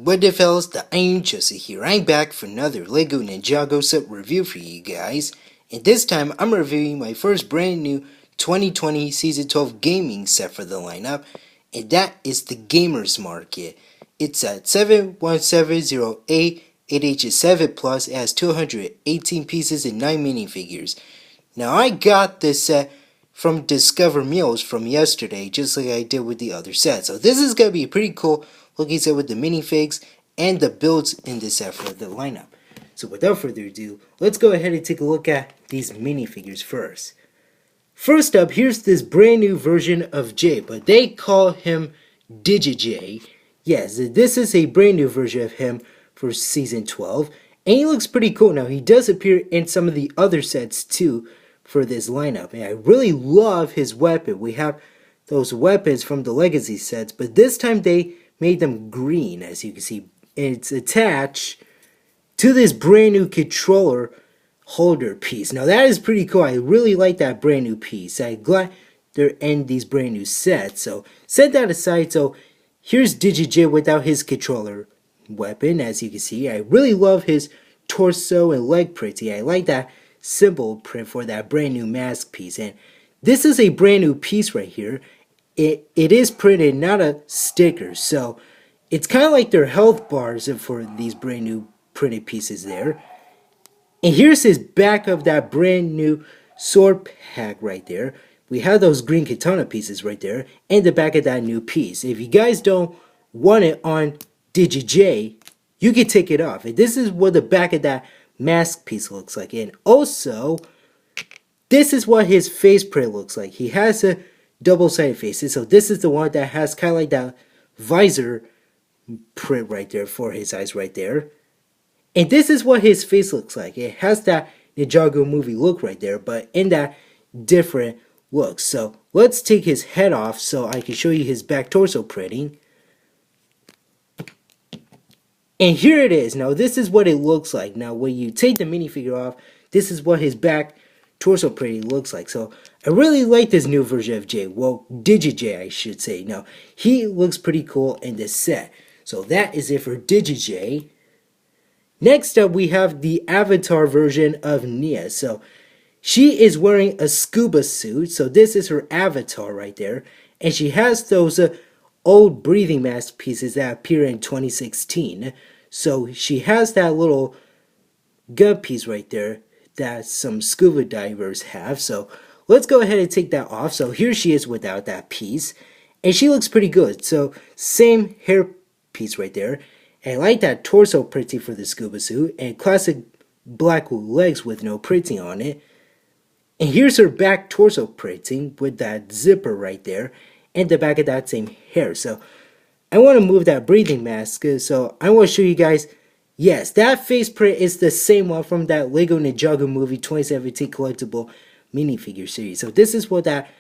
What the fellas, the Iron Jesse here. I'm back for another LEGO Ninjago set review for you guys. And this time I'm reviewing my first brand new 2020 Season 12 gaming set for the lineup. And that is the Gamers Market. It's at 71708. It ages 7 plus. It has 218 pieces and 9 minifigures. Now I got this set from Discover Meals from yesterday, just like I did with the other set. So this is going to be a pretty cool looking set with the minifigs and the builds in this set for the lineup. So without further ado, let's go ahead and take a look at these minifigures first. First up, here's this brand new version of Jay, but they call him DigiJ. Yes, this is a brand new version of him for Season 12, and he looks pretty cool. Now, he does appear in some of the other sets too for this lineup, and I really love his weapon. We have those weapons from the Legacy sets, but this time they made them green, as you can see. It's attached to this brand new controller holder piece. Now that is pretty cool. I really like that brand new piece. I'm glad they're in these brand new sets. So set that aside. So here's DigiJ without his controller weapon, as you can see. I really love his torso and leg printing. I like that symbol print for that brand new mask piece. And this is a brand new piece right here. It is printed, not a sticker. So it's kind of like their health bars for these brand new printed pieces there. And here's his back of that brand new sword pack right there. We have those green katana pieces right there, and the back of that new piece. If you guys don't want it on DigiJ, you can take it off. And this is what the back of that mask piece looks like. And also, this is what his face print looks like. He has a double-sided face. So this is the one that has kind of like that visor print right there for his eyes right there. And this is what his face looks like. It has that Ninjago movie look right there, but in that different look. So let's take his head off so I can show you his back torso printing. And here it is. Now this is what it looks like. Now when you take the minifigure off, this is what his back torso printing looks like. So I really like this new version of Jay. Well, DigiJ I should say. Now he looks pretty cool in this set. So that is it for DigiJ. Next up, we have the avatar version of Nia. So she is wearing a scuba suit. So this is her avatar right there. And she has those old breathing mask pieces that appear in 2016. So she has that little gut piece right there that some scuba divers have. So let's go ahead and take that off. So here she is without that piece. And she looks pretty good. So same hair piece right there. And I like that torso printing for the scuba suit, and classic black legs with no printing on it. And here's her back torso printing with that zipper right there, and the back of that same hair. So I want to move that breathing mask, so I want to show you guys. Yes, that face print is the same one from that LEGO Ninjago movie 2017 collectible minifigure series. So this is what that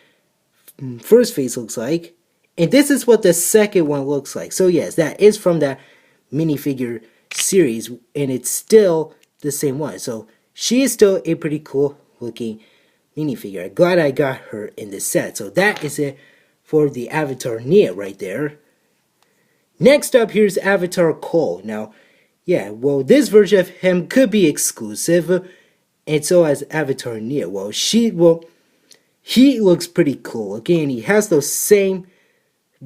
first face looks like, and this is what the second one looks like. So yes, that is from that minifigure series, and it's still the same one. So she is still a pretty cool looking minifigure. I'm glad I got her in this set. So that is it for the avatar Nia right there. Next up, here's avatar Cole. Now yeah, well, this version of him could be exclusive, and so as avatar Nia. Well, he looks pretty cool. Again, he has those same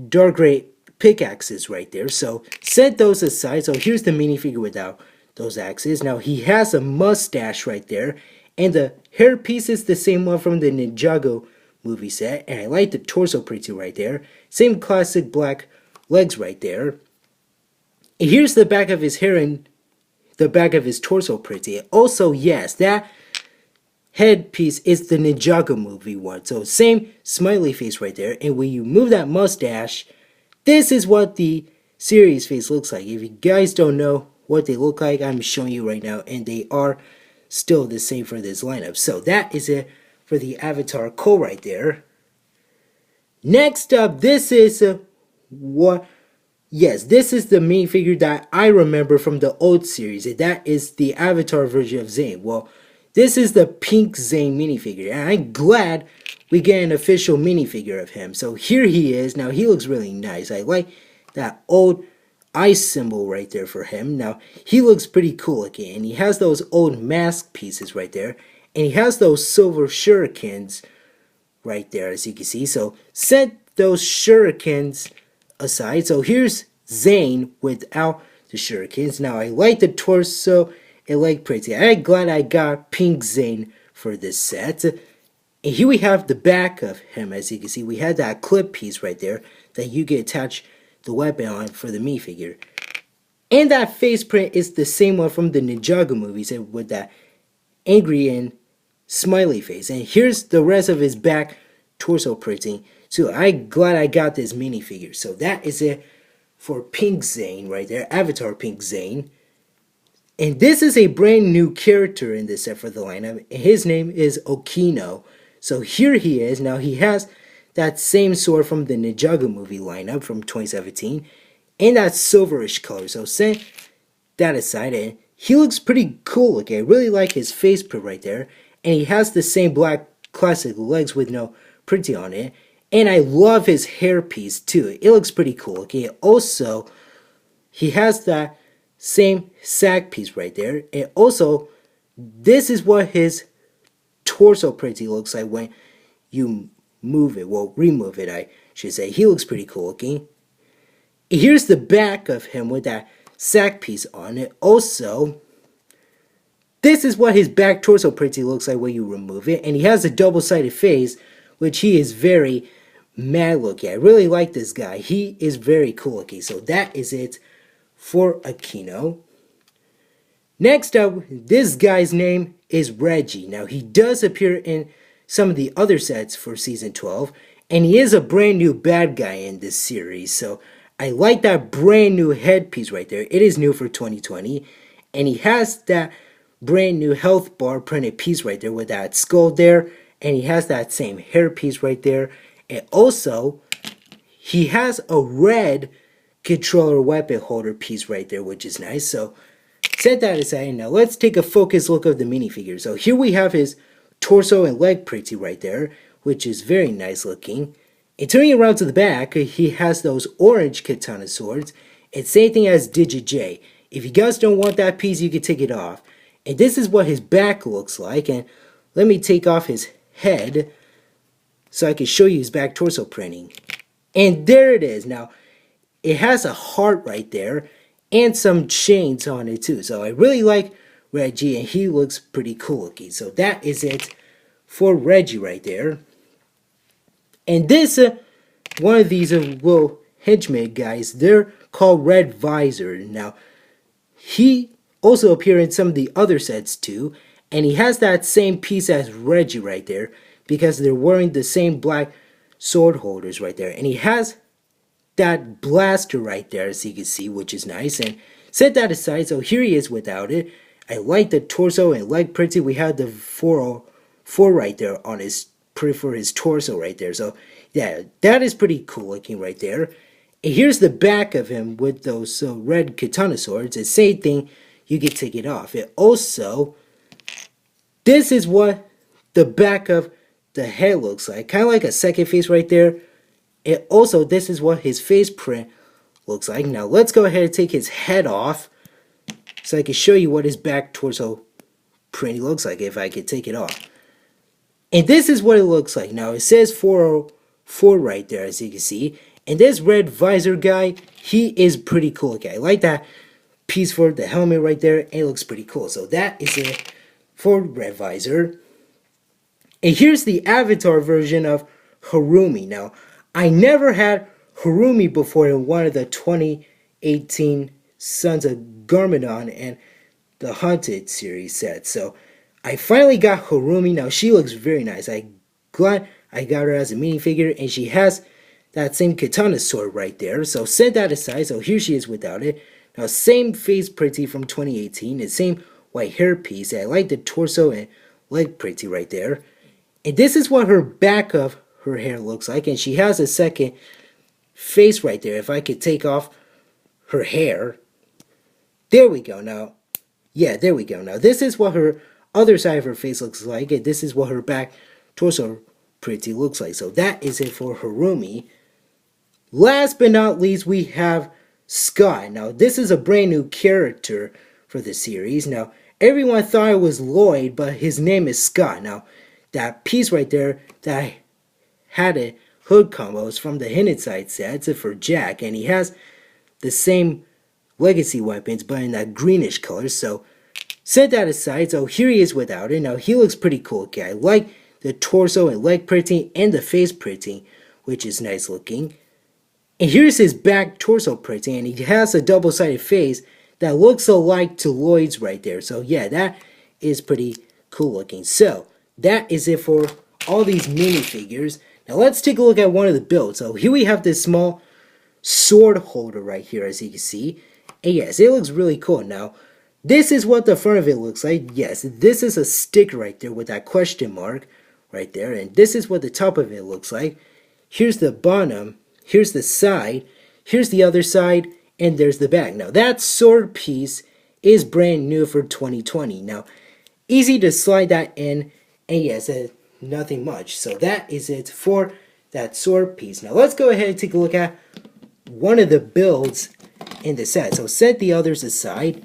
dark gray pickaxes right there. So set those aside. So here's the minifigure without those axes. Now he has a mustache right there, and the hair piece is the same one from the Ninjago movie set. And I like the torso printing right there. Same classic black legs right there. And here's the back of his hair and the back of his torso printing. Also, yes, that head piece is the Ninjago movie one. So same smiley face right there. And when you move that mustache, this is what the series face looks like. If you guys don't know what they look like, I'm showing you right now, and they are still the same for this lineup. So that is it for the avatar Cole right there. Next up, this is this is the minifigure that I remember from the old series, and that is the avatar version of Zane. Well, this is the pink Zane minifigure, and I'm glad we get an official minifigure of him. So here he is. Now he looks really nice. I like that old eye symbol right there for him. Now, he looks pretty cool looking, and he has those old mask pieces right there, and he has those silver shurikens right there, as you can see. So, set those shurikens aside. So, here's Zane without the shurikens. Now, I like the torso and leg pretty. I'm glad I got Pink Zane for this set. And here we have the back of him, as you can see. We had that clip piece right there that you can attach the weapon on for the minifigure. And that face print is the same one from the Ninjago movies with that angry and smiley face. And here's the rest of his back torso printing. So I'm glad I got this minifigure. So that is it for Pink Zane right there, Avatar Pink Zane. And this is a brand new character in this set for the lineup. And his name is Aquino. So here he is. Now he has that same sword from the Ninjago movie lineup from 2017. And that silverish color. So set that aside. And he looks pretty cool looking. I really like his face print right there. And he has the same black classic legs with no printing on it. And I love his hairpiece too. It looks pretty cool looking. Also, he has that same sack piece right there. And also, this is what his torso printing looks like when you move it. Well, remove it, I should say. He looks pretty cool looking. Here's the back of him with that sack piece on it. Also, this is what his back torso printing looks like when you remove it. And he has a double-sided face, which he is very mad looking. I really like this guy. He is very cool looking. So that is it for Aquino. Next up, this guy's name is Reggie. Now, he does appear in some of the other sets for Season 12, and he is a brand new bad guy in this series. So I like that brand new headpiece right there. It is new for 2020, and he has that brand new health bar printed piece right there with that skull there, and he has that same hair piece right there. And also, he has a red controller weapon holder piece right there, which is nice. So set that aside. Now let's take a focused look of the minifigure. So here we have his torso and leg printing right there, which is very nice looking. And turning around to the back, he has those orange katana swords. And same thing as Digit J. If you guys don't want that piece, you can take it off. And this is what his back looks like. And let me take off his head so I can show you his back torso printing. And there it is. Now, it has a heart right there and some chains on it too. So I really like Reggie, and he looks pretty cool looking. So that is it for Reggie right there. And this, one of these little henchmen guys, they're called Red Visor. Now, he also appears in some of the other sets too. And he has that same piece as Reggie right there, because they're wearing the same black sword holders right there. And he has that blaster right there, as you can see, which is nice. And set that aside, so here he is without it. I like the torso and leg printing. We have the 404 right there on his for his torso right there. So yeah, that is pretty cool looking right there. And here's the back of him with those red katana swords. And same thing, you can take it off. And also, this is what the back of the head looks like. Kind of like a second face right there. And also, this is what his face print looks like. Now, let's go ahead and take his head off so I can show you what his back torso print looks like if I could take it off. And this is what it looks like. Now, it says 404 right there, as you can see. And this Red Visor guy, he is pretty cool. Okay, I like that piece for the helmet right there. And it looks pretty cool. So that is it for Red Visor. And here's the Avatar version of Kurumi. Now, I never had Kurumi before in one of the 2018 Sons of Garmadon and the Haunted series sets. So I finally got Kurumi. Now she looks very nice. I'm glad I got her as a minifigure, and she has that same katana sword right there. So set that aside. So here she is without it. Now same face printing from 2018 and same white hair piece. I like the torso and leg printing right there. And this is what her back of her hair looks like, and she has a second face right there. If I could take off her hair, there we go. Now, yeah, there we go. Now this is what her other side of her face looks like, and this is what her back torso pretty looks like. So that is it for Kurumi. Last but not least, we have Scott. Now, this is a brand new character for the series. Now, everyone thought it was Lloyd, but his name is Scott. Now, that piece right there that had a hood combo is from the Hidden Side set. It's for Jack, and he has the same legacy weapons, but in that greenish color. So, set that aside. So, here he is without it. Now, he looks pretty cool. Okay, I like the torso and leg printing and the face printing, which is nice looking. And here's his back torso printing, and he has a double-sided face that looks alike to Lloyd's right there. So yeah, that is pretty cool looking. So that is it for all these minifigures. Now let's take a look at one of the builds. So here we have this small sword holder right here, as you can see. And yes, it looks really cool. Now, this is what the front of it looks like. Yes, this is a stick right there with that question mark right there. And this is what the top of it looks like. Here's the bottom. Here's the side. Here's the other side. And there's the back. Now, that sword piece is brand new for 2020. Now, easy to slide that in. And yes, nothing much. So that is it for that sword piece. Now, let's go ahead and take a look at one of the builds in the set. So set the others aside.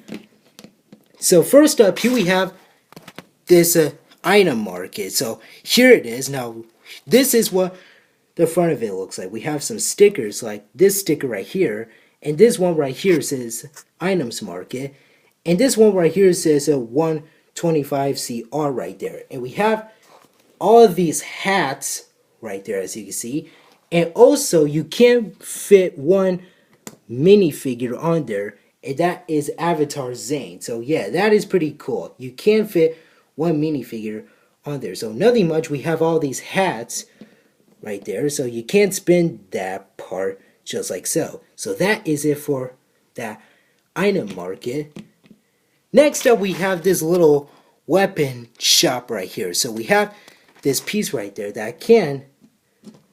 So first up, here we have this item market. So here it is. Now, this is what the front of it looks like. We have some stickers like this sticker right here. And this one right here says items market. And this one right here says 125 CR right there. And we have all of these hats right there, as you can see. And also, you can fit one minifigure on there. And that is Avatar Zane. So yeah, that is pretty cool. You can fit one minifigure on there. So nothing much. We have all these hats right there. So you can't spin that part just like so. So that is it for that item market. Next up, we have this little weapon shop right here. So we have this piece right there that can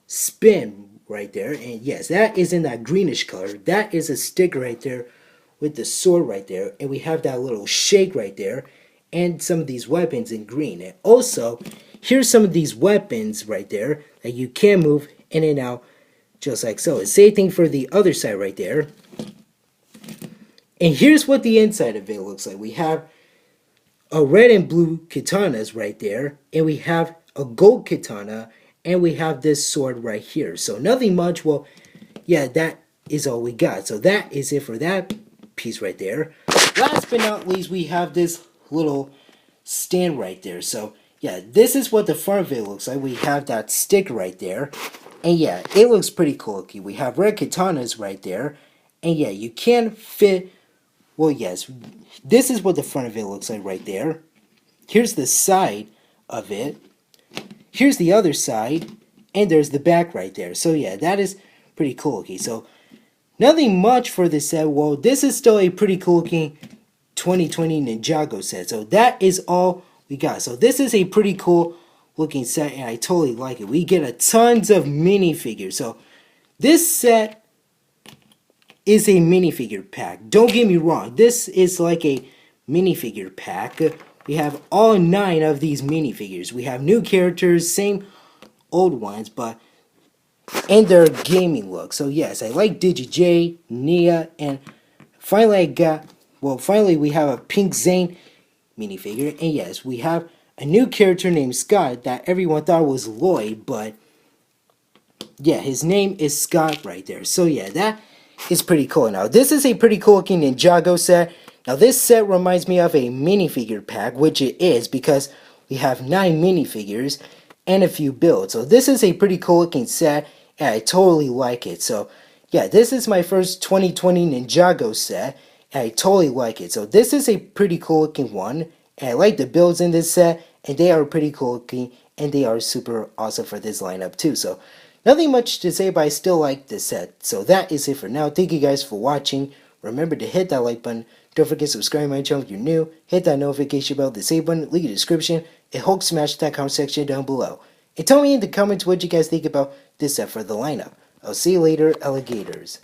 spin right there. And yes, that is in that greenish color. That is a sticker right there with the sword right there. And we have that little shake right there. And some of these weapons in green. And also, here's some of these weapons right there that you can move in and out just like so. Same thing for the other side right there. And here's what the inside of it looks like. We have a red and blue katanas right there. And we have a gold katana. And we have this sword right here. So nothing much. Well, yeah, that is all we got. So that is it for that piece right there. Last but not least, we have this little stand right there. So yeah, this is what the front of it looks like. We have that stick right there. And yeah, it looks pretty cool looking. We have red katanas right there. And yeah, you can fit, well, yes, this is what the front of it looks like right there. Here's the side of it. Here's the other side. And there's the back right there. So yeah, that is pretty cool looking. So nothing much for this set. Well, this is still a pretty cool looking 2020 Ninjago set. So that is all we got. So this is a pretty cool looking set, and I totally like it. We get a tons of minifigures. So this set is a minifigure pack. Don't get me wrong. This is like a minifigure pack. We have all 9 of these minifigures. We have new characters, same old ones, but in their gaming look. So yes, I like DigiJ, Nia, and finally finally we have a Pink Zane minifigure. And yes, we have a new character named Scott that everyone thought was Lloyd, but yeah, his name is Scott right there. So yeah, that is pretty cool. Now, this is a pretty cool looking Ninjago set. Now, this set reminds me of a minifigure pack, which it is because we have 9 minifigures and a few builds. So this is a pretty cool looking set, and I totally like it. So yeah, this is my first 2020 Ninjago set, and I totally like it. So this is a pretty cool looking one, and I like the builds in this set, and they are pretty cool looking, and they are super awesome for this lineup too. So nothing much to say, but I still like this set. So that is it for now. Thank you guys for watching. Remember to hit that like button. Don't forget to subscribe to my channel if you're new. Hit that notification bell, the save button, link in the description, and Hulk smash that comment section down below. And tell me in the comments what you guys think about this set for the lineup. I'll see you later, alligators.